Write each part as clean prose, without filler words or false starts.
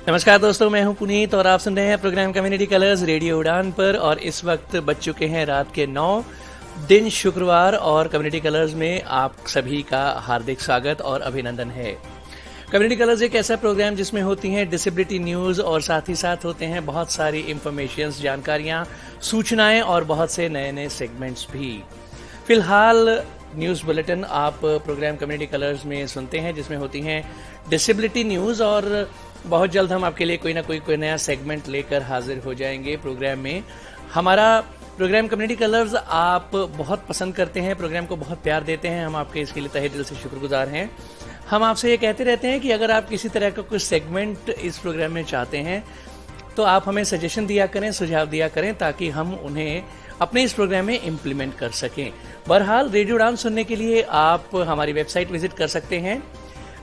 नमस्कार दोस्तों, मैं हूं पुनीत और आप सुन रहे हैं प्रोग्राम कम्युनिटी कलर्स रेडियो उड़ान पर। और इस वक्त बज चुके हैं रात के 9 दिन शुक्रवार और कम्युनिटी कलर्स में आप सभी का हार्दिक स्वागत और अभिनंदन है। कम्युनिटी कलर्स एक ऐसा प्रोग्राम जिसमें होती हैं डिसेबिलिटी न्यूज़ और साथ ही साथ होते हैं बहुत सारी इंफॉर्मेशंस, जानकारियां, सूचनाएं और बहुत से नए नए सेगमेंट्स भी। फिलहाल न्यूज़ बुलेटिन आप प्रोग्राम कम्युनिटी कलर्स में सुनते हैं जिसमें होती हैं डिसेबिलिटी न्यूज़ और बहुत जल्द हम आपके लिए कोई ना कोई नया सेगमेंट लेकर हाजिर हो जाएंगे प्रोग्राम में। हमारा प्रोग्राम कम्युनिटी कलर्स आप बहुत पसंद करते हैं, प्रोग्राम को बहुत प्यार देते हैं, हम आपके इसके लिए तहे दिल से शुक्रगुजार हैं। हम आपसे ये कहते रहते हैं कि अगर आप किसी तरह का कुछ सेगमेंट इस प्रोग्राम में चाहते हैं तो आप हमें सजेशन दिया करें, सुझाव दिया करें ताकि हम उन्हें अपने इस प्रोग्राम में इम्प्लीमेंट कर सकें। बहरहाल रेडियो उड़ान सुनने के लिए आप हमारी वेबसाइट विजिट कर सकते हैं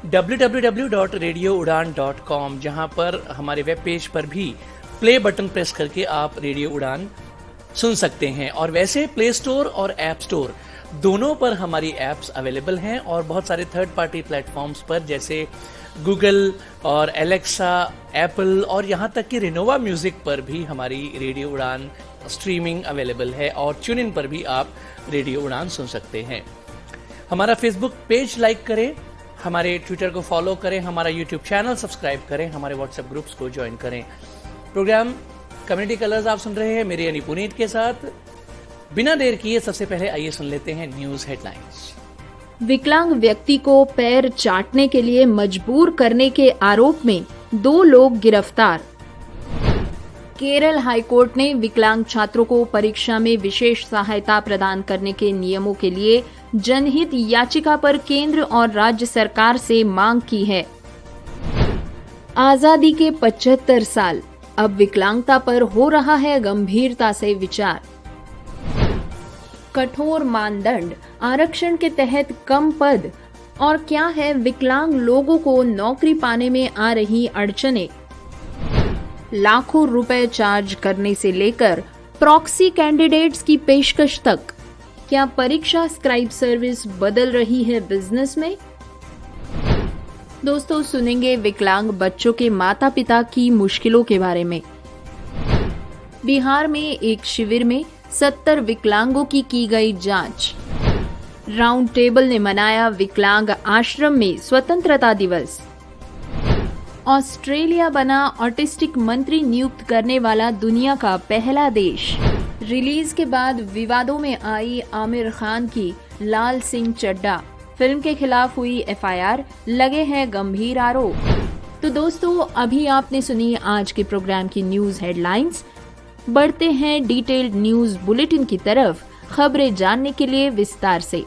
www.radioudan.com, जहां पर हमारे वेब पेज पर भी प्ले बटन प्रेस करके आप रेडियो उड़ान सुन सकते हैं। और वैसे प्ले स्टोर और ऐप स्टोर दोनों पर हमारी ऐप्स अवेलेबल हैं और बहुत सारे थर्ड पार्टी प्लेटफॉर्म्स पर जैसे गूगल और एलेक्सा, एप्पल और यहाँ तक कि रिनोवा म्यूजिक पर भी हमारी रेडियो उड़ान स्ट्रीमिंग अवेलेबल है और ट्यून इन पर भी आप रेडियो उड़ान सुन सकते हैं। हमारा फेसबुक पेज लाइक करें, हमारे ट्विटर को फॉलो करें, हमारा यूट्यूब चैनल सब्सक्राइब करें, हमारे व्हाट्सएप ग्रुप्स को ज्वाइन करें। प्रोग्राम कम्युनिटी कलर्स आप सुन रहे हैं मेरे यानी पुनीत के साथ। बिना देर किए सबसे पहले आइए सुन लेते हैं न्यूज हेडलाइंस। विकलांग व्यक्ति को पैर चाटने के लिए मजबूर करने के आरोप में 2 लोग गिरफ्तार। केरल हाईकोर्ट ने विकलांग छात्रों को परीक्षा में विशेष सहायता प्रदान करने के नियमों के लिए जनहित याचिका पर केंद्र और राज्य सरकार से मांग की है। आजादी के 75 साल, अब विकलांगता पर हो रहा है गंभीरता से विचार। कठोर मानदंड, आरक्षण के तहत कम पद और क्या है विकलांग लोगों को नौकरी पाने में आ रही अड़चनें। लाखों रुपए चार्ज करने से लेकर प्रॉक्सी कैंडिडेट्स की पेशकश तक, क्या परीक्षा स्क्राइब सर्विस बदल रही है बिजनेस में। दोस्तों सुनेंगे विकलांग बच्चों के माता पिता की मुश्किलों के बारे में। बिहार में एक शिविर में 70 विकलांगों की गई जांच। राउंड टेबल ने मनाया विकलांग आश्रम में स्वतंत्रता दिवस। ऑस्ट्रेलिया बना ऑटिस्टिक मंत्री नियुक्त करने वाला दुनिया का पहला देश। रिलीज के बाद विवादों में आई आमिर खान की लाल सिंह चड्ढा फिल्म के खिलाफ हुई FIR, लगे हैं गंभीर आरोप। तो दोस्तों अभी आपने सुनी आज के प्रोग्राम की न्यूज हेडलाइंस। बढ़ते हैं डिटेल्ड न्यूज बुलेटिन की तरफ, खबरें जानने के लिए विस्तार से।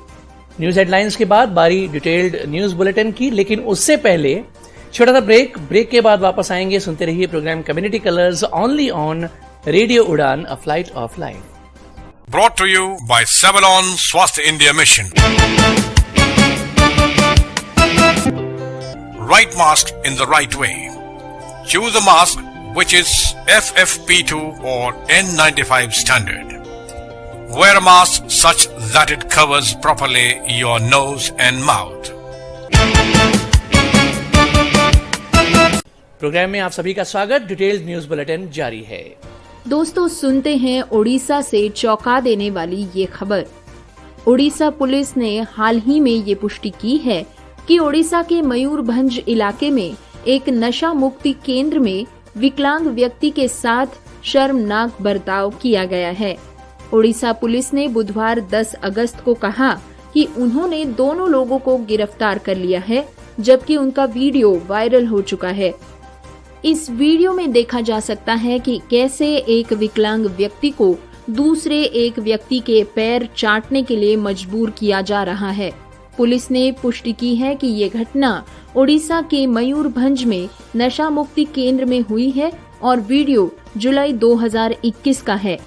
न्यूज हेडलाइंस के बाद बारी डिटेल्ड न्यूज बुलेटिन की, लेकिन उससे पहले छोटा सा ब्रेक के बाद वापस आएंगे। सुनते रहिए programme community colours only on radio Udaan, a flight of life. Brought to you by Savalon Swasth India Mission. Right mask in the right way. Choose a mask which is FFP2 or N95 standard. Wear a mask such that it covers properly your nose and mouth. Programme में आप सभी का स्वागत। Detailed news bulletin जारी है। दोस्तों सुनते हैं ओडिशा से चौंका देने वाली ये खबर। ओडिशा पुलिस ने हाल ही में ये पुष्टि की है कि ओडिशा के मयूरभंज इलाके में एक नशा मुक्ति केंद्र में विकलांग व्यक्ति के साथ शर्मनाक बर्ताव किया गया है। ओडिशा पुलिस ने बुधवार 10 अगस्त को कहा कि उन्होंने दोनों लोगों को गिरफ्तार कर लिया है, जबकि उनका वीडियो वायरल हो चुका है। इस वीडियो में देखा जा सकता है कि कैसे एक विकलांग व्यक्ति को दूसरे एक व्यक्ति के पैर चाटने के लिए मजबूर किया जा रहा है। पुलिस ने पुष्टि की है कि ये घटना ओडिशा के मयूरभंज में नशा मुक्ति केंद्र में हुई है और वीडियो जुलाई 2021 का है।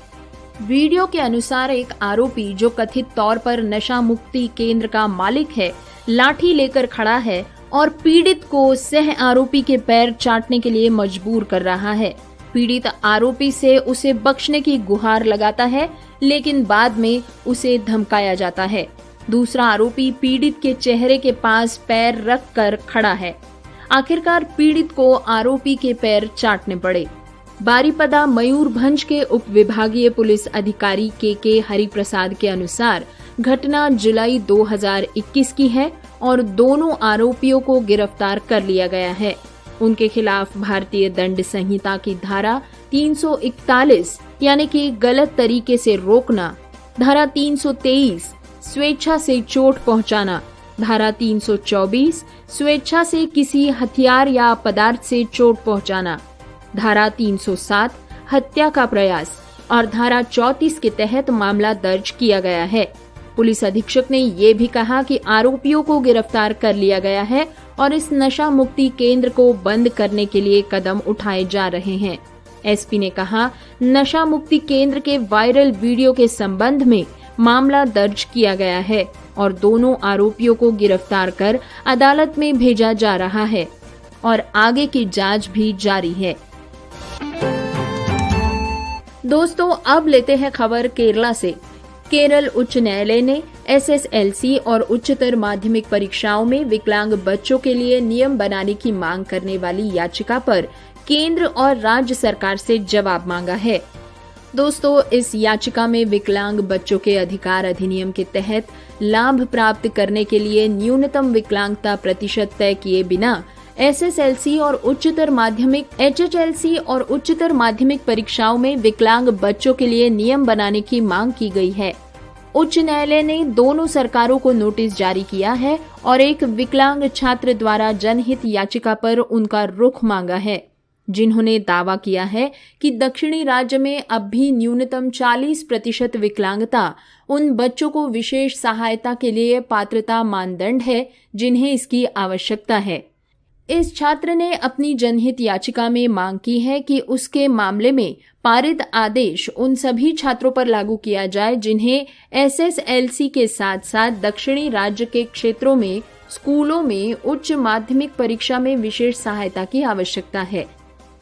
वीडियो के अनुसार एक आरोपी जो कथित तौर पर नशा मुक्ति केंद्र का मालिक है, लाठी लेकर खड़ा है और पीड़ित को सह आरोपी के पैर चाटने के लिए मजबूर कर रहा है। पीड़ित आरोपी से उसे बख्शने की गुहार लगाता है, लेकिन बाद में उसे धमकाया जाता है। दूसरा आरोपी पीड़ित के चेहरे के पास पैर रखकर खड़ा है। आखिरकार पीड़ित को आरोपी के पैर चाटने पड़े। बारीपदा मयूरभंज के उप विभागीय पुलिस अधिकारी के हरिप्रसाद के अनुसार घटना जुलाई 2021 की है और दोनों आरोपियों को गिरफ्तार कर लिया गया है। उनके खिलाफ भारतीय दंड संहिता की धारा 341 यानी कि गलत तरीके से रोकना, धारा 323 स्वेच्छा से चोट पहुंचाना, धारा 324 स्वेच्छा से किसी हथियार या पदार्थ से चोट पहुंचाना, धारा 307 हत्या का प्रयास और धारा 34 के तहत मामला दर्ज किया गया है। पुलिस अधीक्षक ने ये भी कहा कि आरोपियों को गिरफ्तार कर लिया गया है और इस नशा मुक्ति केंद्र को बंद करने के लिए कदम उठाए जा रहे हैं। एसपी ने कहा, नशा मुक्ति केंद्र के वायरल वीडियो के संबंध में मामला दर्ज किया गया है और दोनों आरोपियों को गिरफ्तार कर अदालत में भेजा जा रहा है और आगे की जांच भी जारी है। दोस्तों, अब लेते हैं खबर केरला से। केरल उच्च न्यायालय ने एसएसएलसी और उच्चतर माध्यमिक परीक्षाओं में विकलांग बच्चों के लिए नियम बनाने की मांग करने वाली याचिका पर केंद्र और राज्य सरकार से जवाब मांगा है। दोस्तों, इस याचिका में विकलांग बच्चों के अधिकार अधिनियम के तहत लाभ प्राप्त करने के लिए न्यूनतम विकलांगता प्रतिशत तय किए बिना एसएसएलसी और उच्चतर माध्यमिक एचएचएलसी और उच्चतर माध्यमिक परीक्षाओं में विकलांग बच्चों के लिए नियम बनाने की मांग की गई है। उच्च न्यायालय ने दोनों सरकारों को नोटिस जारी किया है और एक विकलांग छात्र द्वारा जनहित याचिका पर उनका रुख मांगा है, जिन्होंने दावा किया है कि दक्षिणी राज्य में अब भी न्यूनतम 40% विकलांगता उन बच्चों को विशेष सहायता के लिए पात्रता मानदंड है जिन्हें इसकी आवश्यकता है। इस छात्र ने अपनी जनहित याचिका में मांग की है कि उसके मामले में पारित आदेश उन सभी छात्रों पर लागू किया जाए जिन्हें एसएसएलसी के साथ साथ दक्षिणी राज्य के क्षेत्रों में स्कूलों में उच्च माध्यमिक परीक्षा में विशेष सहायता की आवश्यकता है।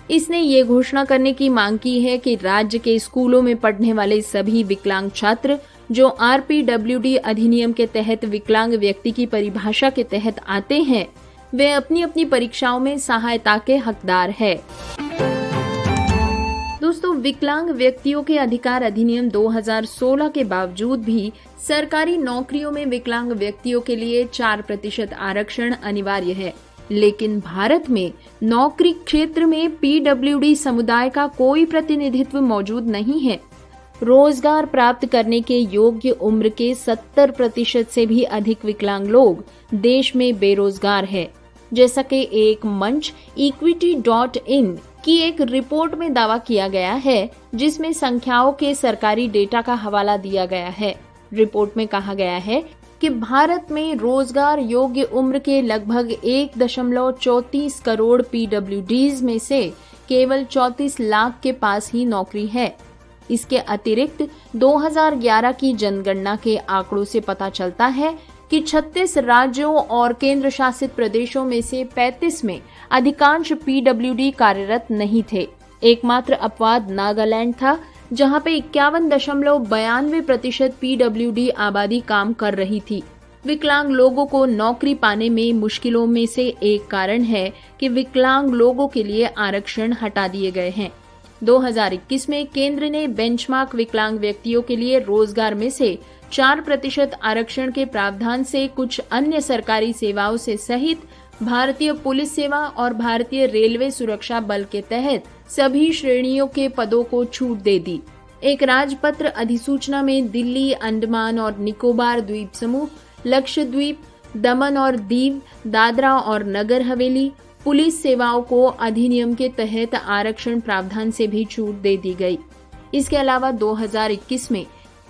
इसने ये घोषणा करने की मांग की है कि राज्य के स्कूलों में पढ़ने वाले सभी विकलांग छात्र जो आरपीडब्ल्यूडी अधिनियम के तहत विकलांग व्यक्ति की परिभाषा के तहत आते हैं, वे अपनी अपनी परीक्षाओं में सहायता के हकदार है। दोस्तों, विकलांग व्यक्तियों के अधिकार अधिनियम 2016 के बावजूद भी सरकारी नौकरियों में विकलांग व्यक्तियों के लिए 4% आरक्षण अनिवार्य है, लेकिन भारत में नौकरी क्षेत्र में पीडब्ल्यूडी समुदाय का कोई प्रतिनिधित्व मौजूद नहीं है। रोजगार प्राप्त करने के योग्य उम्र के 70% से भी अधिक विकलांग लोग देश में बेरोजगार है, जैसा कि एक मंच equity.in की एक रिपोर्ट में दावा किया गया है, जिसमें संख्याओं के सरकारी डेटा का हवाला दिया गया है। रिपोर्ट में कहा गया है कि भारत में रोजगार योग्य उम्र के लगभग 1.34 करोड़ पीडब्ल्यूडीज में से केवल 34 लाख के पास ही नौकरी है। इसके अतिरिक्त 2011 की जनगणना के आंकड़ों से पता चलता है कि 36 राज्यों और केंद्र शासित प्रदेशों में से 35 में अधिकांश पीडब्ल्यूडी कार्यरत नहीं थे। एकमात्र अपवाद नागालैंड था, जहां पे 51.92% पीडब्ल्यूडी आबादी काम कर रही थी। विकलांग लोगों को नौकरी पाने में मुश्किलों में से एक कारण है कि विकलांग लोगों के लिए आरक्षण हटा दिए गए हैं। 2021 में केंद्र ने बेंचमार्क विकलांग व्यक्तियों के लिए रोजगार में से 4% आरक्षण के प्रावधान से कुछ अन्य सरकारी सेवाओं से सहित भारतीय पुलिस सेवा और भारतीय रेलवे सुरक्षा बल के तहत सभी श्रेणियों के पदों को छूट दे दी। एक राजपत्र अधिसूचना में दिल्ली, अंडमान और निकोबार द्वीप समूह, लक्षद्वीप, दमन और दीव, दादरा और नगर हवेली पुलिस सेवाओं को अधिनियम के तहत आरक्षण प्रावधान से भी छूट दे दी गई। इसके अलावा 2021 में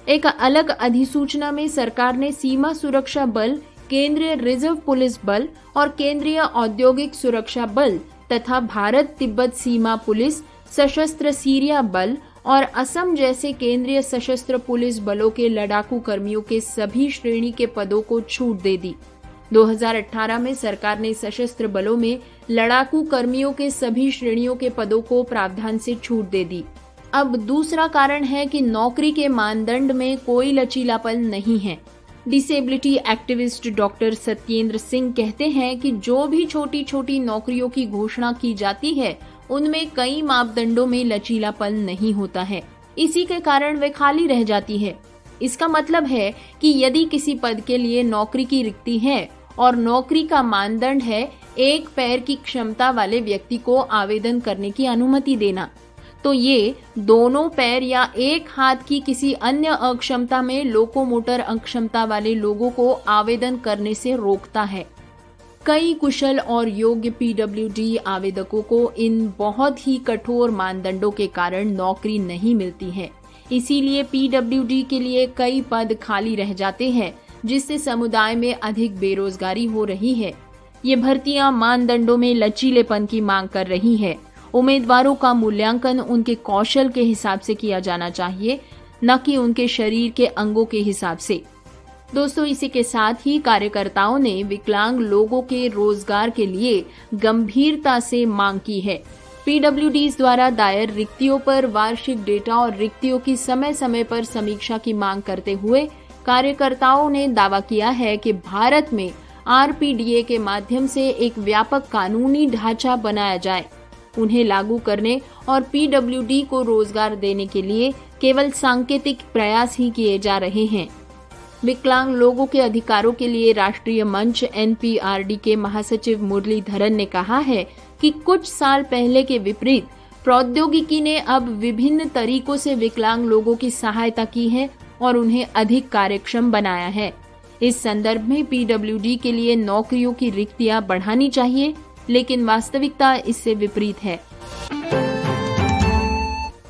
एक अलग अधिसूचना में सरकार ने सीमा सुरक्षा बल, केंद्रीय रिजर्व पुलिस बल और केंद्रीय औद्योगिक सुरक्षा बल तथा भारत तिब्बत सीमा पुलिस, सशस्त्र सीरिया बल और असम जैसे केंद्रीय सशस्त्र पुलिस बलों के लड़ाकू कर्मियों के सभी श्रेणी के पदों को छूट दे दी। 2018 में सरकार ने सशस्त्र बलों में लड़ाकू कर्मियों के सभी श्रेणियों के पदों को प्रावधान से छूट दे दी। अब दूसरा कारण है कि नौकरी के मानदंड में कोई लचीलापन नहीं है। Disability activist doctor Satyendra Singh कहते हैं कि जो भी छोटी छोटी नौकरियों की घोषणा की जाती है उनमें कई मापदंडों में लचीलापन नहीं होता है, इसी के कारण वे खाली रह जाती है। इसका मतलब है कि यदि किसी पद के लिए नौकरी की रिक्ति है और नौकरी का मानदंड है एक पैर की क्षमता वाले व्यक्ति को आवेदन करने की अनुमति देना, तो ये दोनों पैर या एक हाथ की किसी अन्य अक्षमता में लोकोमोटर अक्षमता वाले लोगों को आवेदन करने से रोकता है। कई कुशल और योग्य पीडब्ल्यूडी आवेदकों को इन बहुत ही कठोर मानदंडों के कारण नौकरी नहीं मिलती है। इसीलिए पीडब्ल्यूडी के लिए कई पद खाली रह जाते हैं, जिससे समुदाय में अधिक बेरोजगारी हो रही है। ये भर्तियां मानदंडों में लचीलेपन की मांग कर रही है। उम्मीदवारों का मूल्यांकन उनके कौशल के हिसाब से किया जाना चाहिए, न कि उनके शरीर के अंगों के हिसाब से। दोस्तों, इसी के साथ ही कार्यकर्ताओं ने विकलांग लोगों के रोजगार के लिए गंभीरता से मांग की है। पीडब्ल्यूडीज द्वारा दायर रिक्तियों पर वार्षिक डेटा और रिक्तियों की समय समय पर समीक्षा की मांग करते हुए कार्यकर्ताओं ने दावा किया है कि भारत में आरपीडीए के माध्यम से एक व्यापक कानूनी ढांचा बनाया जाए। उन्हें लागू करने और पीडब्ल्यूडी को रोजगार देने के लिए केवल सांकेतिक प्रयास ही किए जा रहे हैं। विकलांग लोगों के अधिकारों के लिए राष्ट्रीय मंच एनपीआरडी के महासचिव मुरलीधरन ने कहा है कि कुछ साल पहले के विपरीत प्रौद्योगिकी ने अब विभिन्न तरीकों से विकलांग लोगों की सहायता की है और उन्हें अधिक कार्यक्षम बनाया है। इस संदर्भ में पीडब्ल्यूडी के लिए नौकरियों की रिक्तियां बढ़ानी चाहिए, लेकिन वास्तविकता इससे विपरीत है।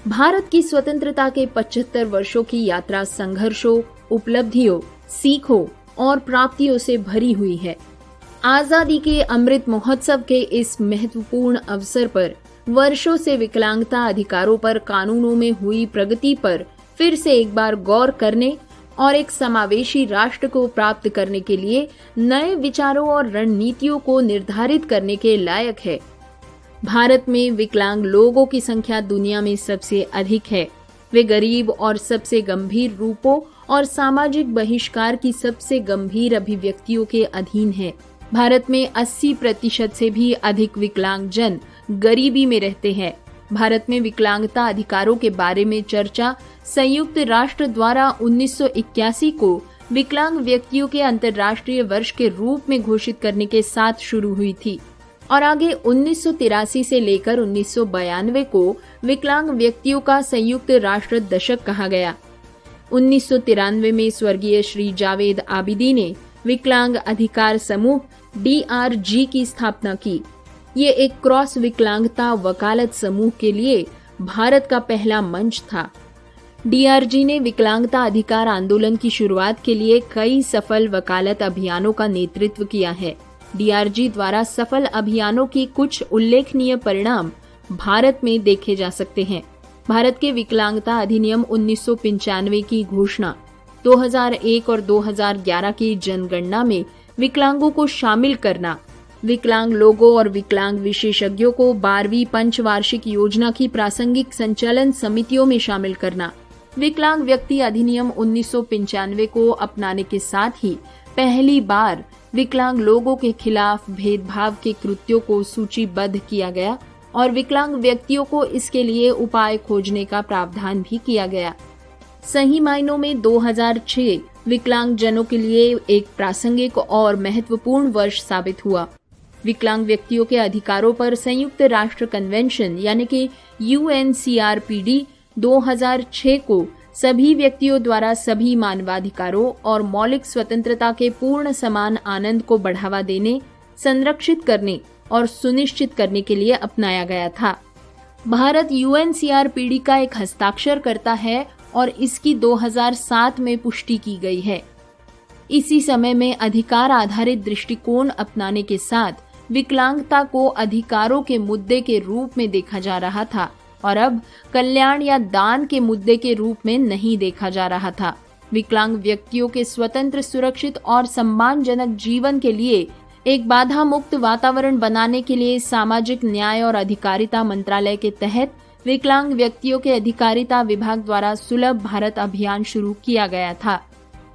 भारत की स्वतंत्रता के 75 वर्षों की यात्रा संघर्षों, उपलब्धियों, सीखों और प्राप्तियों से भरी हुई है। आजादी के अमृत महोत्सव के इस महत्वपूर्ण अवसर पर वर्षों से विकलांगता अधिकारों पर कानूनों में हुई प्रगति पर फिर से एक बार गौर करने और एक समावेशी राष्ट्र को प्राप्त करने के लिए नए विचारों और रणनीतियों को निर्धारित करने के लायक है। भारत में विकलांग लोगों की संख्या दुनिया में सबसे अधिक है। वे गरीब और सबसे गंभीर रूपों और सामाजिक बहिष्कार की सबसे गंभीर अभिव्यक्तियों के अधीन है। भारत में 80% से भी अधिक विकलांग जन गरीबी में रहते हैं। भारत में विकलांगता अधिकारों के बारे में चर्चा संयुक्त राष्ट्र द्वारा 1981 को विकलांग व्यक्तियों के अंतर्राष्ट्रीय वर्ष के रूप में घोषित करने के साथ शुरू हुई थी और आगे 1983 से लेकर 1992 को विकलांग व्यक्तियों का संयुक्त राष्ट्र दशक कहा गया। 1993 में स्वर्गीय श्री जावेद आबिदी ने विकलांग अधिकार समूह DRG की स्थापना की। ये एक क्रॉस विकलांगता वकालत समूह के लिए भारत का पहला मंच था। DRG ने विकलांगता अधिकार आंदोलन की शुरुआत के लिए कई सफल वकालत अभियानों का नेतृत्व किया है। DRG द्वारा सफल अभियानों की कुछ उल्लेखनीय परिणाम भारत में देखे जा सकते हैं। भारत के विकलांगता अधिनियम 1995 की घोषणा, 2001 और 2011 की जनगणना में विकलांगों को शामिल करना, विकलांग लोगों और विकलांग विशेषज्ञों को 12वीं पंचवार्षिक योजना की प्रासंगिक संचालन समितियों में शामिल करना, विकलांग व्यक्ति अधिनियम 1995 को अपनाने के साथ ही पहली बार विकलांग लोगों के खिलाफ भेदभाव के कृत्यों को सूचीबद्ध किया गया और विकलांग व्यक्तियों को इसके लिए उपाय खोजने का प्रावधान भी किया गया। सही मायनों में 2006 विकलांग जनों के लिए एक प्रासंगिक और महत्वपूर्ण वर्ष साबित हुआ। विकलांग व्यक्तियों के अधिकारों पर संयुक्त राष्ट्र कन्वेंशन यानी कि UNCRPD 2006 को सभी व्यक्तियों द्वारा सभी मानवाधिकारों और मौलिक स्वतंत्रता के पूर्ण समान आनंद को बढ़ावा देने, संरक्षित करने और सुनिश्चित करने के लिए अपनाया गया था। भारत UNCRPD का एक हस्ताक्षर करता है और इसकी 2007 में पुष्टि की गई है। इसी समय में अधिकार आधारित दृष्टिकोण अपनाने के साथ विकलांगता को अधिकारों के मुद्दे के रूप में देखा जा रहा था और अब कल्याण या दान के मुद्दे के रूप में नहीं देखा जा रहा था। विकलांग व्यक्तियों के स्वतंत्र, सुरक्षित और सम्मानजनक जीवन के लिए एक बाधा मुक्त वातावरण बनाने के लिए सामाजिक न्याय और अधिकारिता मंत्रालय के तहत विकलांग व्यक्तियों के अधिकारिता विभाग द्वारा सुलभ भारत अभियान शुरू किया गया था।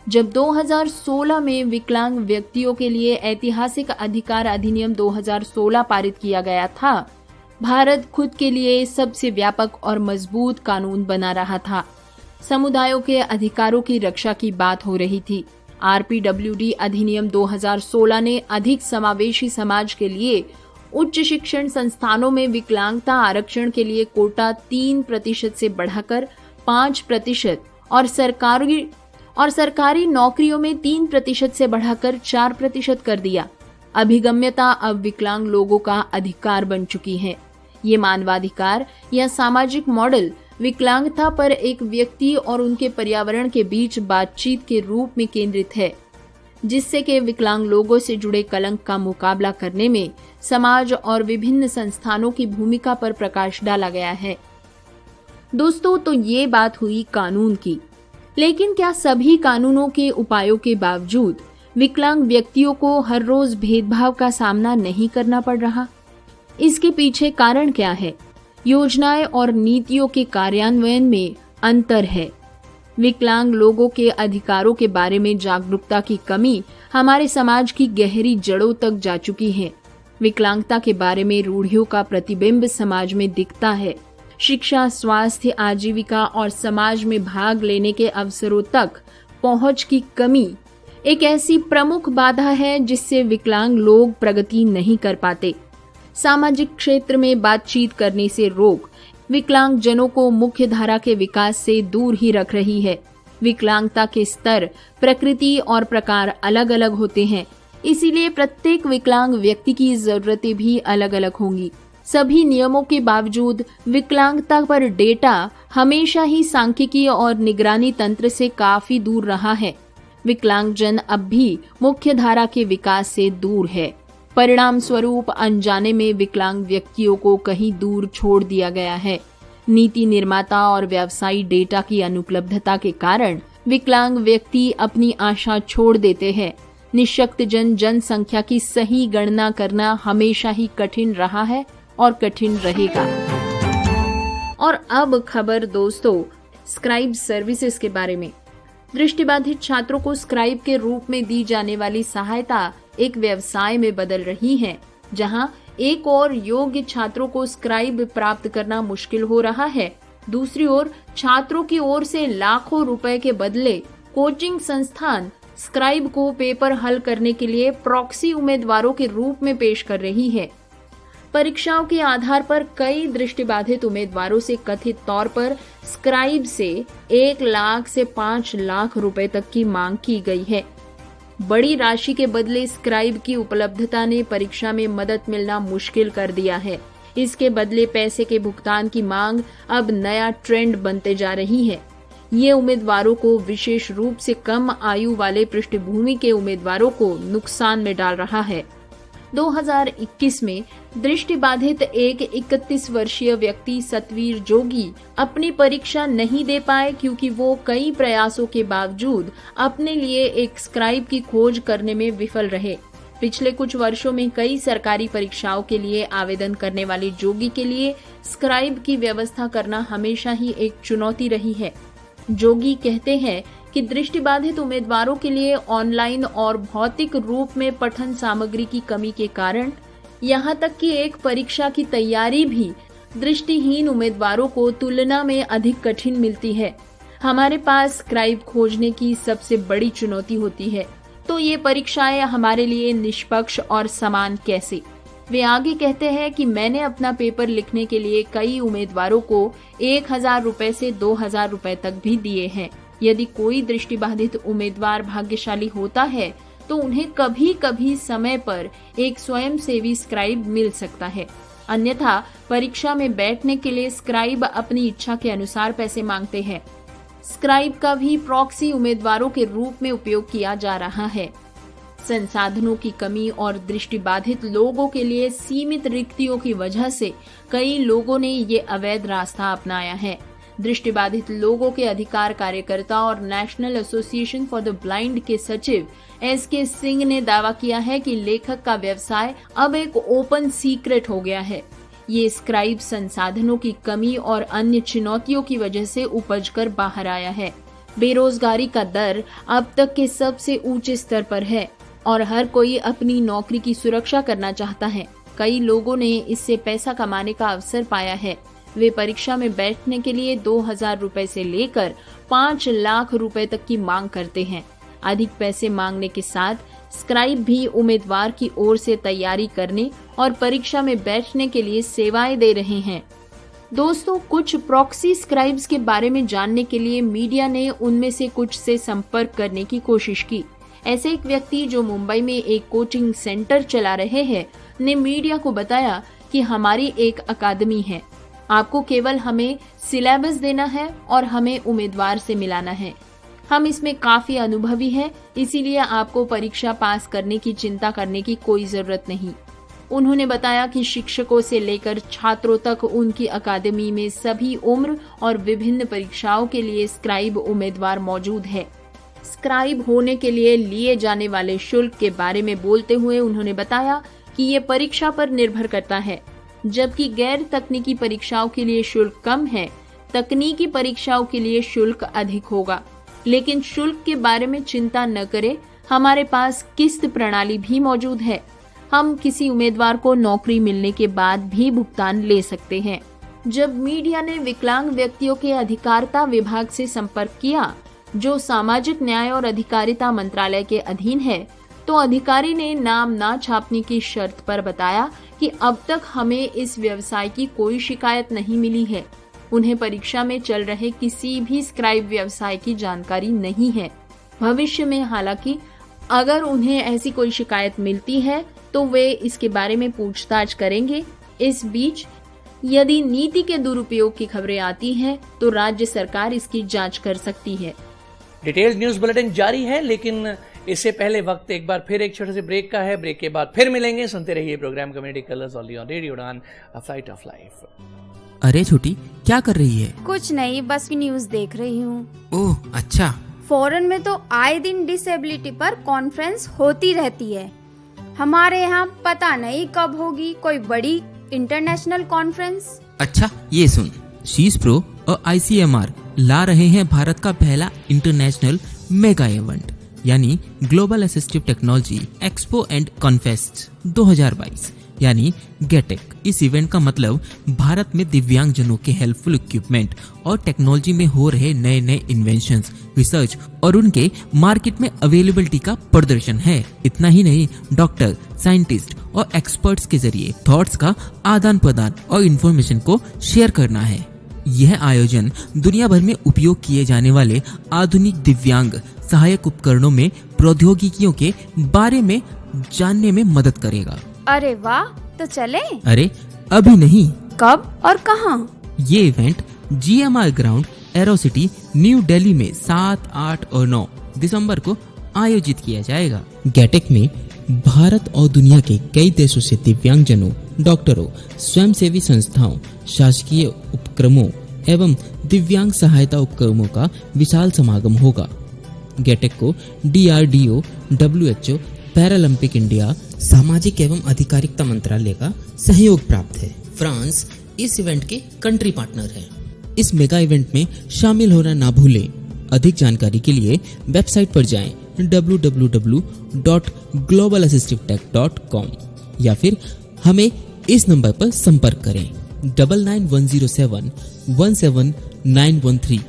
जब 2016 में विकलांग व्यक्तियों के लिए ऐतिहासिक अधिकार अधिनियम 2016 पारित किया गया था, भारत खुद के लिए सबसे व्यापक और मजबूत कानून बना रहा था। समुदायों के अधिकारों की रक्षा की बात हो रही थी। RPWD अधिनियम 2016 ने अधिक समावेशी समाज के लिए उच्च शिक्षण संस्थानों में विकलांगता आरक्षण के लिए कोटा 3% से बढ़ाकर 5% और सरकारी नौकरियों में 3% से बढ़ाकर 4% कर दिया। अभिगम्यता अब विकलांग लोगों का अधिकार बन चुकी है। ये मानवाधिकार या सामाजिक मॉडल विकलांगता पर एक व्यक्ति और उनके पर्यावरण के बीच बातचीत के रूप में केंद्रित है, जिससे कि विकलांग लोगों से जुड़े कलंक का मुकाबला करने में समाज और विभिन्न संस्थानों की भूमिका पर प्रकाश डाला गया है। दोस्तों, तो ये बात हुई कानून की, लेकिन क्या सभी कानूनों के उपायों के बावजूद विकलांग व्यक्तियों को हर रोज भेदभाव का सामना नहीं करना पड़ रहा? इसके पीछे कारण क्या है? योजनाएं और नीतियों के कार्यान्वयन में अंतर है। विकलांग लोगों के अधिकारों के बारे में जागरूकता की कमी हमारे समाज की गहरी जड़ों तक जा चुकी है। विकलांगता के बारे में रूढ़ियों का प्रतिबिंब समाज में दिखता है। शिक्षा, स्वास्थ्य, आजीविका और समाज में भाग लेने के अवसरों तक पहुंच की कमी एक ऐसी प्रमुख बाधा है जिससे विकलांग लोग प्रगति नहीं कर पाते। सामाजिक क्षेत्र में बातचीत करने से रोक विकलांग जनों को मुख्य धारा के विकास से दूर ही रख रही है। विकलांगता के स्तर, प्रकृति और प्रकार अलग अलग होते हैं, इसीलिए प्रत्येक विकलांग व्यक्ति की जरूरतें भी अलग अलग होंगी। सभी नियमों के बावजूद विकलांगता पर डेटा हमेशा ही सांख्यिकी और निगरानी तंत्र से काफी दूर रहा है। विकलांगजन अब भी मुख्य धारा के विकास से दूर है। परिणाम स्वरूप अनजाने में विकलांग व्यक्तियों को कहीं दूर छोड़ दिया गया है। नीति निर्माता और व्यवसायी डेटा की अनुपलब्धता के कारण विकलांग व्यक्ति अपनी आशा छोड़ देते हैं। निःशक्तजन जनसंख्या की सही गणना करना हमेशा ही कठिन रहा है और कठिन रहेगा। और अब खबर दोस्तों स्क्राइब सर्विसेज के बारे में। दृष्टिबाधित छात्रों को स्क्राइब के रूप में दी जाने वाली सहायता एक व्यवसाय में बदल रही है, जहां एक और योग्य छात्रों को स्क्राइब प्राप्त करना मुश्किल हो रहा है, दूसरी ओर छात्रों की ओर से लाखों रुपए के बदले कोचिंग संस्थान स्क्राइब को पेपर हल करने के लिए प्रॉक्सी उम्मीदवारों के रूप में पेश कर रही है। परीक्षाओं के आधार पर कई दृष्टिबाधित उम्मीदवारों से कथित तौर पर स्क्राइब से 1 लाख से 5 लाख रुपए तक की मांग की गई है। बड़ी राशि के बदले स्क्राइब की उपलब्धता ने परीक्षा में मदद मिलना मुश्किल कर दिया है। इसके बदले पैसे के भुगतान की मांग अब नया ट्रेंड बनते जा रही है। ये उम्मीदवारों को, विशेष रूप से कम आयु वाले पृष्ठभूमि के उम्मीदवारों को नुकसान में डाल रहा है। 2021 में दृष्टिबाधित एक 31 वर्षीय व्यक्ति सतवीर जोगी अपनी परीक्षा नहीं दे पाए क्योंकि वो कई प्रयासों के बावजूद अपने लिए एक स्क्राइब की खोज करने में विफल रहे। पिछले कुछ वर्षों में कई सरकारी परीक्षाओं के लिए आवेदन करने वाले जोगी के लिए स्क्राइब की व्यवस्था करना हमेशा ही एक चुनौती रही है। जोगी कहते हैं कि दृष्टिबाधित उम्मीदवारों के लिए ऑनलाइन और भौतिक रूप में पठन सामग्री की कमी के कारण यहाँ तक कि एक परीक्षा की तैयारी भी दृष्टिहीन उम्मीदवारों को तुलना में अधिक कठिन मिलती है। हमारे पास स्क्राइब खोजने की सबसे बड़ी चुनौती होती है, तो ये परीक्षाएं हमारे लिए निष्पक्ष और समान कैसे? वे आगे कहते हैं कि मैंने अपना पेपर लिखने के लिए कई उम्मीदवारों को 1000 रुपए से 2000 रुपए तक भी दिए हैं। यदि कोई दृष्टिबाधित उम्मीदवार भाग्यशाली होता है तो उन्हें कभी कभी समय पर एक स्वयंसेवी स्क्राइब मिल सकता है, अन्यथा परीक्षा में बैठने के लिए स्क्राइब अपनी इच्छा के अनुसार पैसे मांगते हैं। स्क्राइब का भी प्रॉक्सी उम्मीदवारों के रूप में उपयोग किया जा रहा है। संसाधनों की कमी और दृष्टिबाधित लोगों के लिए सीमित रिक्तियों की वजह से कई लोगों ने ये अवैध रास्ता अपनाया है। दृष्टिबाधित लोगों के अधिकार कार्यकर्ता और national association for the blind के सचिव SK सिंह ने दावा किया है कि लेखक का व्यवसाय अब एक ओपन सीक्रेट हो गया है। ये स्क्राइब संसाधनों की कमी और अन्य चुनौतियों की वजह से उपज कर बाहर आया है। बेरोजगारी का दर अब तक के सबसे ऊंचे स्तर पर है और हर कोई अपनी नौकरी की सुरक्षा करना चाहता है। कई लोगों ने इससे पैसा कमाने का अवसर पाया है। वे परीक्षा में बैठने के लिए 2,000 रुपए से लेकर 5 लाख रुपए तक की मांग करते हैं। अधिक पैसे मांगने के साथ स्क्राइब भी उम्मीदवार की ओर से तैयारी करने और परीक्षा में बैठने के लिए सेवाएं दे रहे हैं। दोस्तों, कुछ प्रॉक्सी स्क्राइब्स के बारे में जानने के लिए मीडिया ने उनमें से कुछ से संपर्क करने की कोशिश की। ऐसे एक व्यक्ति जो मुंबई में एक कोचिंग सेंटर चला रहे हैं ने मीडिया को बताया कि हमारी एक अकादमी है, आपको केवल हमें सिलेबस देना है और हमें उम्मीदवार से मिलाना है। हम इसमें काफी अनुभवी हैं, इसीलिए आपको परीक्षा पास करने की चिंता करने की कोई जरूरत नहीं। उन्होंने बताया कि शिक्षकों से लेकर छात्रों तक उनकी अकादमी में सभी उम्र और विभिन्न परीक्षाओं के लिए स्क्राइब उम्मीदवार मौजूद है। स्क्राइब होने के लिए लिए जाने वाले शुल्क के बारे में बोलते हुए उन्होंने बताया कि ये परीक्षा पर निर्भर करता है। जबकि गैर तकनीकी परीक्षाओं के लिए शुल्क कम है, तकनीकी परीक्षाओं के लिए शुल्क अधिक होगा। लेकिन शुल्क के बारे में चिंता न करें, हमारे पास किस्त प्रणाली भी मौजूद है। हम किसी उम्मीदवार को नौकरी मिलने के बाद भी भुगतान ले सकते हैं। जब मीडिया ने विकलांग व्यक्तियों के अधिकारिता विभाग से संपर्क किया, जो सामाजिक न्याय और अधिकारिता मंत्रालय के अधीन है, तो अधिकारी ने नाम ना छापने की शर्त पर बताया कि अब तक हमें इस व्यवसाय की कोई शिकायत नहीं मिली है। उन्हें परीक्षा में चल रहे किसी भी स्क्राइब व्यवसाय की जानकारी नहीं है। भविष्य में हालांकि अगर उन्हें ऐसी कोई शिकायत मिलती है तो वे इसके बारे में पूछताछ करेंगे। इस बीच यदि नीति के दुरुपयोग की खबरें आती हैं तो राज्य सरकार इसकी जांच कर सकती है। डिटेल्स न्यूज बुलेटिन जारी है, लेकिन इससे पहले वक्त एक बार फिर एक छोटे से ब्रेक का है। ब्रेक के बाद फिर मिलेंगे। सुनते रहिए programme community colours on radio Udaan, a flight of life. अरे छोटी, क्या कर रही है? कुछ नहीं, बस न्यूज देख रही हूँ। ओह अच्छा। फॉरेन में तो आए दिन डिसेबिलिटी पर कॉन्फ्रेंस होती रहती है। हमारे यहाँ पता नहीं कब होगी कोई बड़ी इंटरनेशनल कॉन्फ्रेंस। अच्छा, ये सुन, शीश प्रो और ICMR ला रहे हैं भारत का पहला इंटरनेशनल मेगा इवेंट, यानी global assistive technology expo and confest 2022, यानी गेटेक। इस इवेंट का मतलब भारत में दिव्यांग जनों के हेल्पफुल इक्विपमेंट और टेक्नोलॉजी में हो रहे नए नए इन्वेंशंस, रिसर्च और उनके मार्केट में अवेलेबिलिटी का प्रदर्शन है। इतना ही नहीं, डॉक्टर, साइंटिस्ट और एक्सपर्ट्स के जरिए थॉट्स का आदान प्रदान और इन्फॉर्मेशन को शेयर करना है। यह आयोजन दुनिया भर में उपयोग किए जाने वाले आधुनिक दिव्यांग सहायक उपकरणों में प्रौद्योगिकियों के बारे में जानने में मदद करेगा। अरे वाह, तो चले? अरे अभी नहीं। कब और कहाँ? ये event GMR ground Aerocity new Delhi में 7, 8 और 9 दिसंबर को आयोजित किया जाएगा। गेटेक में भारत और दुनिया के कई देशों से दिव्यांगजनों, डॉक्टरों, स्वयंसेवी संस्थाओं, शासकीय उपक्रमों एवं दिव्यांग सहायता उपक्रमों का विशाल समागम होगा। गेटेक को DRDO, WHO, पैरालंपिक इंडिया, सामाजिक एवं अधिकारिता मंत्रालय का सहयोग प्राप्त है। फ्रांस इस इवेंट के कंट्री पार्टनर है। इस मेगा इवेंट में शामिल होना ना भूलें। अधिक जानकारी के लिए वेबसाइट पर जाएं www.globalassistivtech.com या फिर हमें इस नंबर पर संपर्क करें 9910717913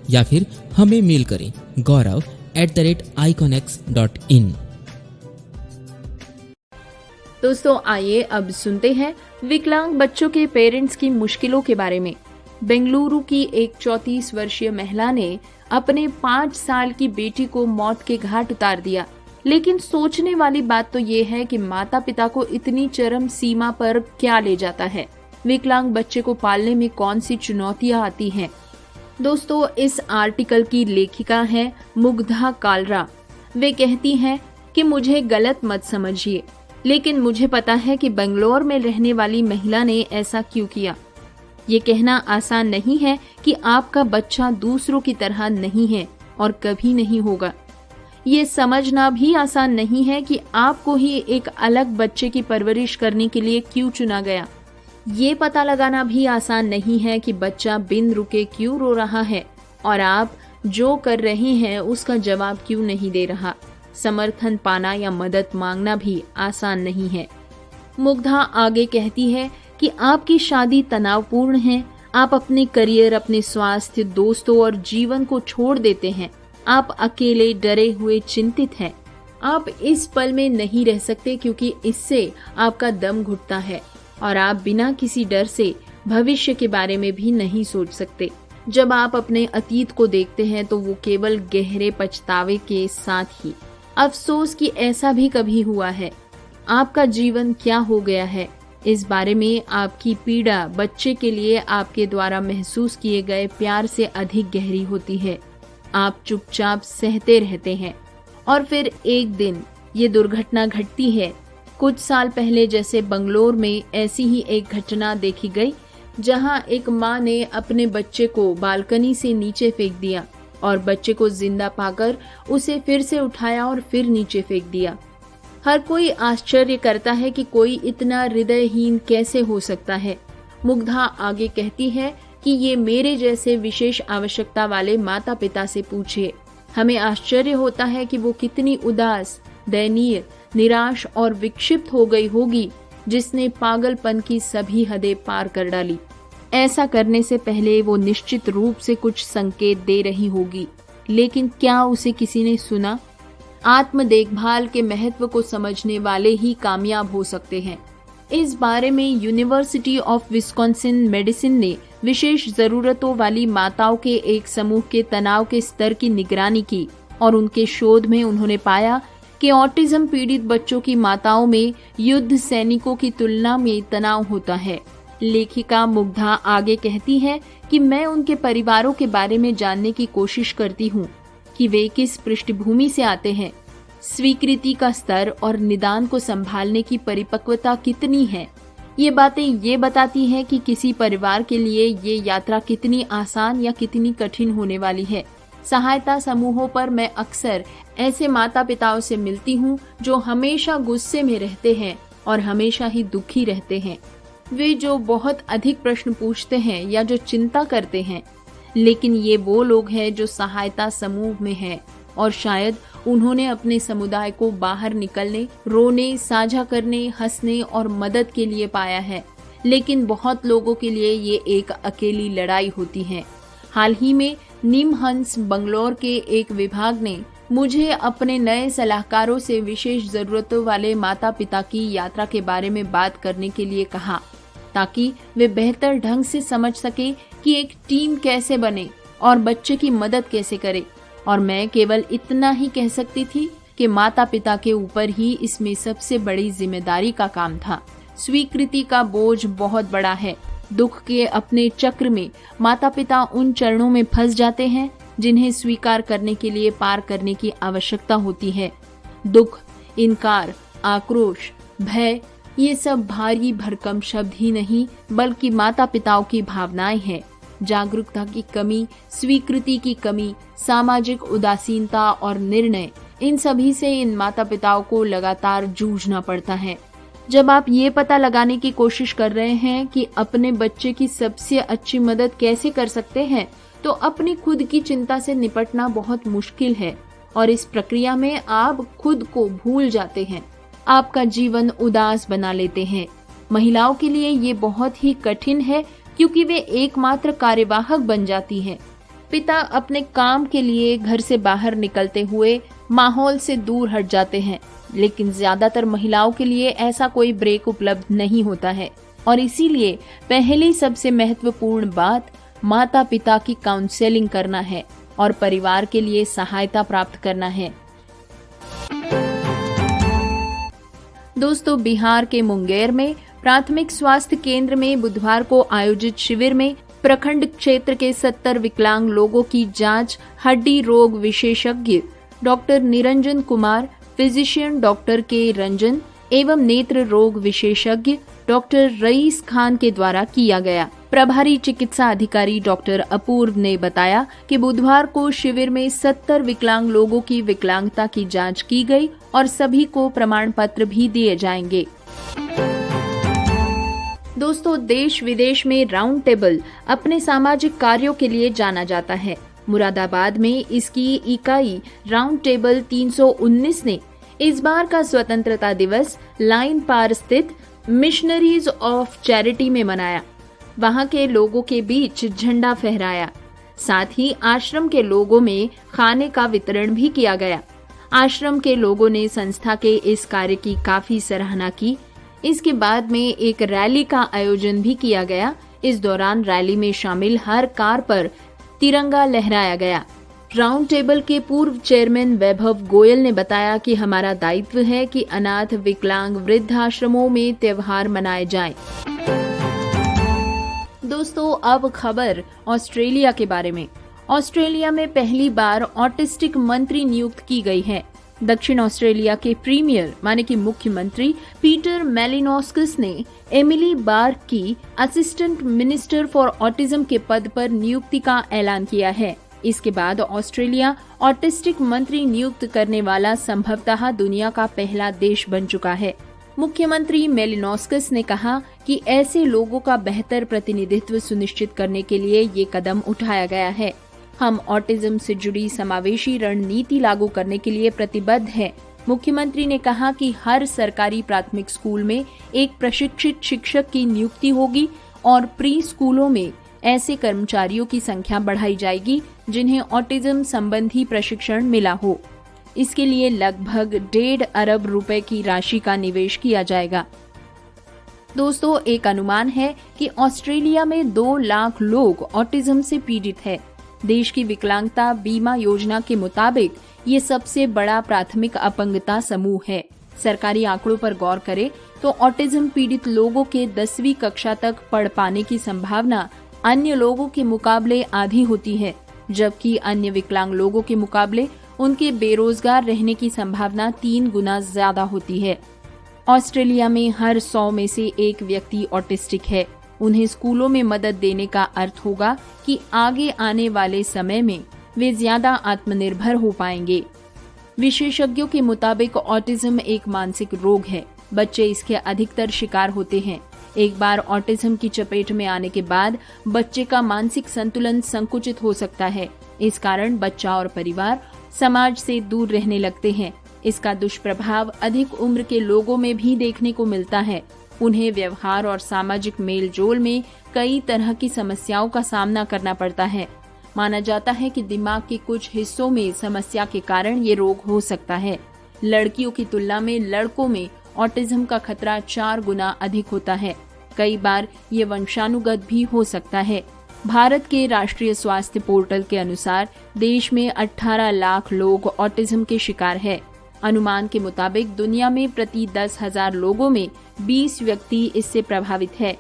या फिर हमें मेल करें gaurav@iconx.in। दोस्तों, आइए अब सुनते हैं विकलांग बच्चों के पेरेंट्स की मुश्किलों के बारे में। बेंगलुरु की एक 34 वर्षीय महिला ने अपने 5 साल की बेटी को मौत के घाट उतार दिया। लेकिन सोचने वाली बात तो ये है कि माता पिता को इतनी चरम सीमा पर क्या ले जाता है। विकलांग बच्चे को पालने में कौन सी चुनौतियां आती हैं? दोस्तों, इस आर्टिकल की लेखिका है मुग्धा कालरा। वे कहती हैं कि मुझे गलत मत समझिए, लेकिन मुझे पता है कि बेंगलोर में रहने वाली महिला ने ऐसा क्यों किया। ये कहना आसान नहीं है कि आपका बच्चा दूसरों की तरह नहीं है और कभी नहीं होगा। ये समझना भी आसान नहीं है कि आपको ही एक अलग बच्चे की परवरिश करने के लिए क्यों चुना गया। ये पता लगाना भी आसान नहीं है कि बच्चा बिन रुके क्यों रो रहा है और आप जो कर रहे हैं उसका जवाब क्यों नहीं दे रहा। समर्थन पाना या मदद मांगना भी आसान नहीं है। मुग्धा आगे कहती है कि आपकी शादी तनावपूर्ण है, आप अपने करियर, अपने स्वास्थ्य, दोस्तों और जीवन को छोड़ देते हैं। आप अकेले, डरे हुए, चिंतित हैं। आप इस पल में नहीं रह सकते क्योंकि इससे आपका दम घुटता है और आप बिना किसी डर से भविष्य के बारे में भी नहीं सोच सकते। जब आप अपने अतीत को देखते हैं तो वो केवल गहरे पछतावे के साथ ही अफसोस कि ऐसा भी कभी हुआ है। आपका जीवन क्या हो गया है, इस बारे में आपकी पीड़ा बच्चे के लिए आपके द्वारा महसूस किए गए प्यार से अधिक गहरी होती है। आप चुपचाप सहते रहते हैं और फिर एक दिन ये दुर्घटना घटती है। कुछ साल पहले जैसे बंगलोर में ऐसी ही एक घटना देखी गई, जहां एक मां ने अपने बच्चे को बालकनी से नीचे फेंक दिया और बच्चे को जिंदा पाकर उसे फिर से उठाया और फिर नीचे फेंक दिया। हर कोई आश्चर्य करता है कि कोई इतना हृदयहीन कैसे हो सकता है। मुग्धा आगे कहती है कि ये मेरे जैसे विशेष आवश्यकता वाले माता पिता से पूछिए। हमें आश्चर्य होता है कि वो कितनी उदास, दयनीय, निराश और विक्षिप्त हो गई होगी, जिसने पागलपन की सभी हदें पार कर डाली। ऐसा करने से पहले वो निश्चित रूप से कुछ संकेत दे रही होगी, लेकिन क्या उसे किसी ने सुना? आत्म देखभाल के महत्व को समझने वाले ही कामयाब हो सकते हैं। इस बारे में यूनिवर्सिटी ऑफ विस्कॉन्सिन मेडिसिन ने विशेष जरूरतों वाली माताओं के एक समूह के तनाव के स्तर की निगरानी की और उनके शोध में उन्होंने पाया कि ऑटिज्म पीड़ित बच्चों की माताओं में युद्ध सैनिकों की तुलना में तनाव होता है। लेखिका मुग्धा आगे कहती है कि मैं उनके परिवारों के बारे में जानने की कोशिश करती हूँ कि वे किस पृष्ठभूमि से आते हैं, स्वीकृति का स्तर और निदान को संभालने की परिपक्वता कितनी है। ये बातें ये बताती हैं कि किसी परिवार के लिए ये यात्रा कितनी आसान या कितनी कठिन होने वाली है। सहायता समूहों पर मैं अक्सर ऐसे माता पिताओं से मिलती हूँ जो हमेशा गुस्से में रहते हैं और हमेशा ही दुखी रहते हैं। वे जो बहुत अधिक प्रश्न पूछते हैं या जो चिंता करते हैं, लेकिन ये वो लोग हैं जो सहायता समूह में हैं और शायद उन्होंने अपने समुदाय को बाहर निकलने, रोने, साझा करने, हंसने और मदद के लिए पाया है। लेकिन बहुत लोगों के लिए ये एक अकेली लड़ाई होती है। हाल ही में निमहंस बंगलौर के एक विभाग ने मुझे अपने नए सलाहकारों से विशेष जरूरतों वाले माता पिता की यात्रा के बारे में बात करने के लिए कहा, ताकि वे बेहतर ढंग से समझ सके कि एक टीम कैसे बने और बच्चे की मदद कैसे करे। और मैं केवल इतना ही कह सकती थी कि माता पिता के ऊपर ही इसमें सबसे बड़ी जिम्मेदारी का काम था। स्वीकृति का बोझ बहुत बड़ा है। दुख के अपने चक्र में माता पिता उन चरणों में फंस जाते हैं जिन्हें स्वीकार करने के लिए पार करने की आवश्यकता होती है। दुख, इनकार, आक्रोश, भय, ये सब भारी भरकम शब्द ही नहीं बल्कि माता पिताओं की भावनाएं हैं। जागरूकता की कमी, स्वीकृति की कमी, सामाजिक उदासीनता और निर्णय, इन सभी से इन माता पिताओं को लगातार जूझना पड़ता है। जब आप ये पता लगाने की कोशिश कर रहे हैं कि अपने बच्चे की सबसे अच्छी मदद कैसे कर सकते हैं, तो अपनी खुद की चिंता से निपटना बहुत मुश्किल है और इस प्रक्रिया में आप खुद को भूल जाते हैं, आपका जीवन उदास बना लेते हैं। महिलाओं के लिए ये बहुत ही कठिन है क्योंकि वे एकमात्र कार्यवाहक बन जाती हैं। पिता अपने काम के लिए घर से बाहर निकलते हुए माहौल से दूर हट जाते हैं, लेकिन ज्यादातर महिलाओं के लिए ऐसा कोई ब्रेक उपलब्ध नहीं होता है और इसीलिए पहली सबसे महत्वपूर्ण बात माता पिता की काउंसलिंग करना है और परिवार के लिए सहायता प्राप्त करना है। दोस्तों, बिहार के मुंगेर में प्राथमिक स्वास्थ्य केंद्र में बुधवार को आयोजित शिविर में प्रखंड क्षेत्र के 70 विकलांग लोगों की जांच हड्डी रोग विशेषज्ञ doctor Niranjan Kumar, physician doctor के रंजन एवं नेत्र रोग विशेषज्ञ डॉक्टर रईस खान के द्वारा किया गया। प्रभारी चिकित्सा अधिकारी डॉक्टर अपूर्व ने बताया कि बुधवार को शिविर में 70 विकलांग लोगों की विकलांगता की जांच की गई और सभी को प्रमाण पत्र भी दिए जाएंगे। दोस्तों, देश विदेश में राउंड टेबल अपने सामाजिक कार्यों के लिए जाना जाता है। मुरादाबाद में इसकी इकाई राउंड टेबल 319 ने इस बार का स्वतंत्रता दिवस लाइन पार स्थित मिशनरीज ऑफ चैरिटी में मनाया। वहां के लोगों के बीच झंडा फहराया। साथ ही आश्रम के लोगों में खाने का वितरण भी किया गया। आश्रम के लोगों ने संस्था के इस कार्य की काफी सराहना की। इसके बाद में एक रैली का आयोजन भी किया गया। इस दौरान रैली में शामिल हर कार पर तिरंगा लहराया गया। राउंड टेबल के पूर्व चेयरमैन वैभव गोयल ने बताया कि हमारा दायित्व है कि अनाथ, विकलांग, वृद्ध आश्रमों में त्योहार मनाए जाएं। दोस्तों, अब खबर ऑस्ट्रेलिया के बारे में। ऑस्ट्रेलिया में पहली बार ऑटिस्टिक मंत्री नियुक्त की गई है। दक्षिण ऑस्ट्रेलिया के प्रीमियर माने कि मुख्यमंत्री पीटर मैलिनोस्किस ने एमिली बार्क की असिस्टेंट मिनिस्टर फॉर ऑटिज्म के पद पर नियुक्ति का ऐलान किया है। इसके बाद ऑस्ट्रेलिया ऑटिस्टिक मंत्री नियुक्त करने वाला संभवतः दुनिया का पहला देश बन चुका है। मुख्यमंत्री मैलिनोस्किस ने कहा कि ऐसे लोगों का बेहतर प्रतिनिधित्व सुनिश्चित करने के लिए ये कदम उठाया गया है। हम ऑटिज्म से जुड़ी समावेशी रणनीति लागू करने के लिए प्रतिबद्ध हैं। मुख्यमंत्री ने कहा कि हर सरकारी प्राथमिक स्कूल में एक प्रशिक्षित शिक्षक की नियुक्ति होगी और प्री स्कूलों में ऐसे कर्मचारियों की संख्या बढ़ाई जाएगी जिन्हें ऑटिज्म संबंधी प्रशिक्षण मिला हो। इसके लिए लगभग 1.5 अरब रुपए की राशि का निवेश किया जाएगा। दोस्तों, एक अनुमान है कि ऑस्ट्रेलिया में 2 लाख लोग ऑटिज्म से पीड़ित है। देश की विकलांगता बीमा योजना के मुताबिक ये सबसे बड़ा प्राथमिक अपंगता समूह है। सरकारी आंकड़ों पर गौर करें तो ऑटिज्म पीड़ित लोगों के 10वीं कक्षा तक पढ़ पाने की संभावना अन्य लोगों के मुकाबले आधी होती है, जबकि अन्य विकलांग लोगों के मुकाबले उनके बेरोजगार रहने की संभावना 3 गुना ज्यादा होती है। ऑस्ट्रेलिया में हर 100 में से 1 व्यक्ति ऑटिस्टिक है। उन्हें स्कूलों में मदद देने का अर्थ होगा कि आगे आने वाले समय में वे ज्यादा आत्मनिर्भर हो पाएंगे। विशेषज्ञों के मुताबिक ऑटिज्म एक मानसिक रोग है। बच्चे इसके अधिकतर शिकार होते हैं। एक बार ऑटिज्म की चपेट में आने के बाद बच्चे का मानसिक संतुलन संकुचित हो सकता है। इस कारण बच्चा और परिवार समाज से दूर रहने लगते हैं। इसका दुष्प्रभाव अधिक उम्र के लोगों में भी देखने को मिलता है। उन्हें व्यवहार और सामाजिक मेलजोल में कई तरह की समस्याओं का सामना करना पड़ता है। माना जाता है कि दिमाग के कुछ हिस्सों में समस्या के कारण ये रोग हो सकता है। लड़कियों की तुलना में लड़कों में ऑटिज्म का खतरा 4 गुना अधिक होता है। कई बार ये वंशानुगत भी हो सकता है। भारत के राष्ट्रीय स्वास्थ्य पोर्टल के अनुसार देश में 18 लाख लोग ऑटिज्म के शिकार है। अनुमान के मुताबिक दुनिया में प्रति 10,000 लोगों में 20 व्यक्ति इससे प्रभावित है।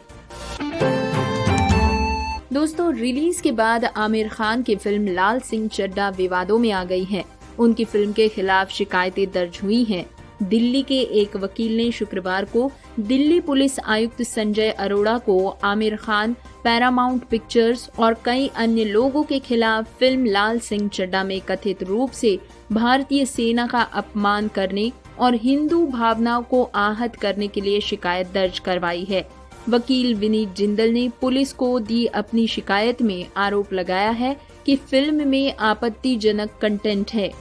दोस्तों, रिलीज के बाद आमिर खान की फिल्म लाल सिंह चड्ढा विवादों में आ गई है। उनकी फिल्म के खिलाफ शिकायतें दर्ज हुई हैं। दिल्ली के एक वकील ने शुक्रवार को दिल्ली पुलिस आयुक्त संजय अरोड़ा को आमिर खान, पैरामाउंट पिक्चर्स और कई अन्य लोगों के खिलाफ फिल्म लाल सिंह चड्ढा में कथित रूप से भारतीय सेना का अपमान करने और हिंदू भावनाओं को आहत करने के लिए शिकायत दर्ज करवाई है। वकील विनीत जिंदल ने पुलिस को दी अपनी शिकायत में आरोप लगाया है कि फिल्म में आपत्तिजनक कंटेंट है।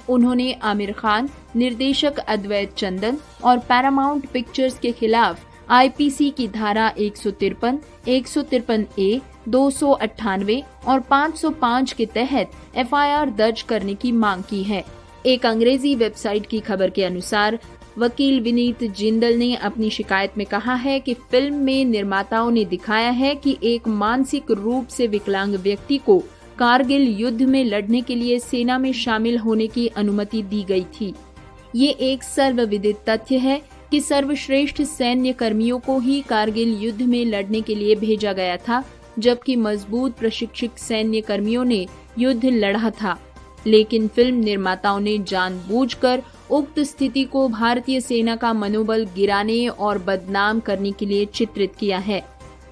उन्होंने आमिर खान, निर्देशक अद्वैत चंदन और पैरामाउंट पिक्चर्स के खिलाफ आईपीसी की धारा 153, 153A, 298 और 505 के तहत एफआईआर दर्ज करने की मांग की है। एक अंग्रेजी वेबसाइट की खबर के अनुसार वकील विनीत जिंदल ने अपनी शिकायत में कहा है कि फिल्म में निर्माताओं ने दिखाया है कि एक मानसिक रूप से विकलांग व्यक्ति को कारगिल युद्ध में लड़ने के लिए सेना में शामिल होने की अनुमति दी गई थी। ये एक सर्वविदित तथ्य है कि सर्वश्रेष्ठ सैन्य कर्मियों को ही कारगिल युद्ध में लड़ने के लिए भेजा गया था, जबकि मजबूत प्रशिक्षित सैन्य कर्मियों ने युद्ध लड़ा था। लेकिन फिल्म निर्माताओं ने जानबूझकर उक्त स्थिति को भारतीय सेना का मनोबल गिराने और बदनाम करने के लिए चित्रित किया है।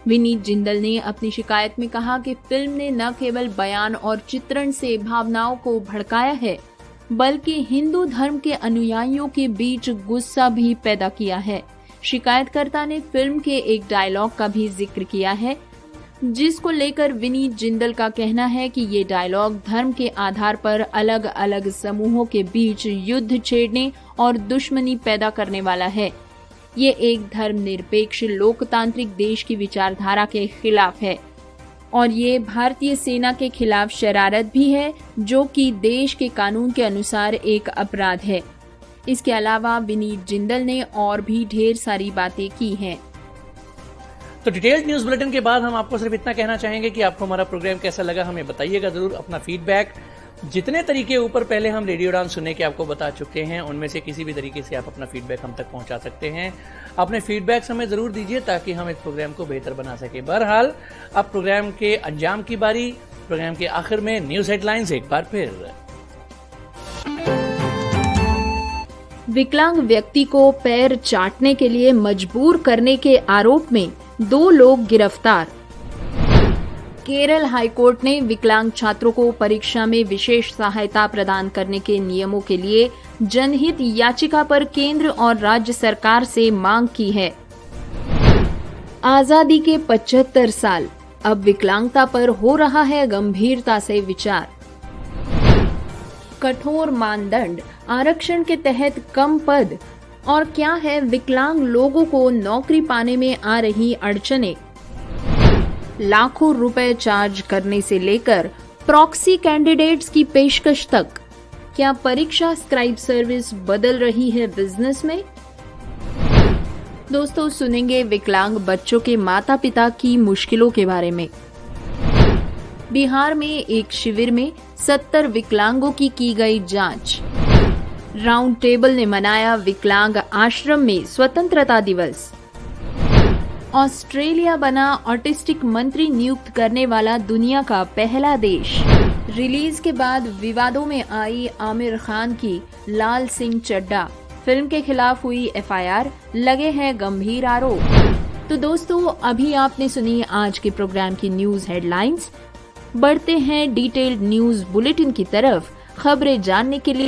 विनीत जिंदल ने अपनी शिकायत में कहा कि फिल्म ने न केवल बयान और चित्रण से भावनाओं को भड़काया है, बल्कि हिंदू धर्म के अनुयायियों के बीच गुस्सा भी पैदा किया है। शिकायतकर्ता ने फिल्म के एक डायलॉग का भी जिक्र किया है। जिसको लेकर विनीत जिंदल का कहना है कि ये डायलॉग धर्म के आधार पर अलग अलग समूहों के बीच युद्ध छेड़ने और दुश्मनी पैदा करने वाला है। ये एक धर्मनिरपेक्ष लोकतांत्रिक देश की विचारधारा के खिलाफ है और ये भारतीय सेना के खिलाफ शरारत भी है, जो कि देश के कानून के अनुसार एक अपराध है। इसके अलावा विनीत जिंदल ने और भी ढेर सारी बातें की हैं। तो डिटेल्ड न्यूज बुलेटिन के बाद हम आपको सिर्फ इतना कहना चाहेंगे कि आपको हमारा प्रोग्राम कैसा लगा हमें बताइएगा जरूर। अपना फीडबैक जितने तरीके ऊपर पहले हम रेडियो उड़ान सुनने के आपको बता चुके हैं, उनमें से किसी भी तरीके से आप अपना फीडबैक हम तक पहुंचा सकते हैं। अपने फीडबैक हमें जरूर दीजिए ताकि हम इस प्रोग्राम को बेहतर बना सके। बहरहाल अब प्रोग्राम के अंजाम की बारी। प्रोग्राम के आखिर में न्यूज हेडलाइंस एक बार फिर। विकलांग व्यक्ति को पैर चाटने के लिए मजबूर करने के आरोप में 2 लोग गिरफ्तार। केरल हाईकोर्ट ने विकलांग छात्रों को परीक्षा में विशेष सहायता प्रदान करने के नियमों के लिए जनहित याचिका पर केंद्र और राज्य सरकार से मांग की है। आजादी के 75 साल, अब विकलांगता पर हो रहा है गंभीरता से विचार। कठोर मानदंड, आरक्षण के तहत कम पद और क्या है विकलांग लोगों को नौकरी पाने में आ रही अड़चनें। लाखों रुपए चार्ज करने से लेकर प्रॉक्सी कैंडिडेट्स की पेशकश तक, क्या परीक्षा स्क्राइब सर्विस बदल रही है बिजनेस में। दोस्तों सुनेंगे विकलांग बच्चों के माता पिता की मुश्किलों के बारे में। बिहार में एक शिविर में 70 विकलांगों की गई जांच। राउंड टेबल ने मनाया विकलांग आश्रम में स्वतंत्रता दिवस। ऑस्ट्रेलिया बना ऑटिस्टिक मंत्री नियुक्त करने वाला दुनिया का पहला देश। रिलीज के बाद विवादों में आई आमिर खान की लाल सिंह चड्ढा फिल्म के खिलाफ हुई FIR, लगे हैं गंभीर आरोप। तो दोस्तों अभी आपने सुनी आज के प्रोग्राम की न्यूज हेडलाइंस। बढ़ते हैं डिटेल्ड न्यूज बुलेटिन की तरफ। खबरें जानने के लिए